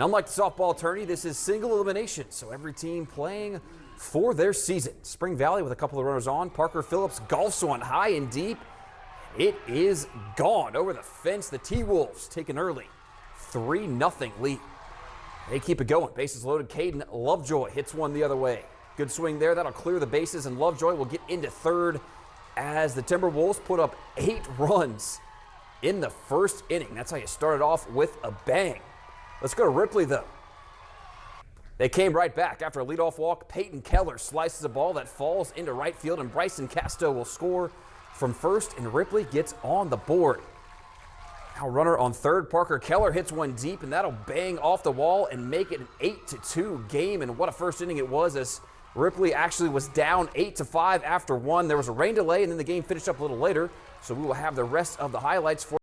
And unlike the softball tourney, this is single elimination, so every team playing for their season. Spring Valley with a couple of runners on. Parker Phillips golfs one high and deep. It is gone over the fence. The T-Wolves take an early 3-0 lead. They keep it going. Bases loaded. Caden Lovejoy hits one the other way. Good swing there. That'll clear the bases, and Lovejoy will get into third as the Timberwolves put up 8 runs in the first inning. That's how you started off with a bang. Let's go to Ripley, though. They came right back after a leadoff walk. Peyton Keller slices a ball that falls into right field, and Bryson Casto will score from first, and Ripley gets on the board. Now runner on third. Parker Keller hits one deep, and that'll bang off the wall and make it an 8-2 game. And what a first inning it was, as Ripley actually was down 8-5 after one. There was a rain delay, and then the game finished up a little later. So we will have the rest of the highlights for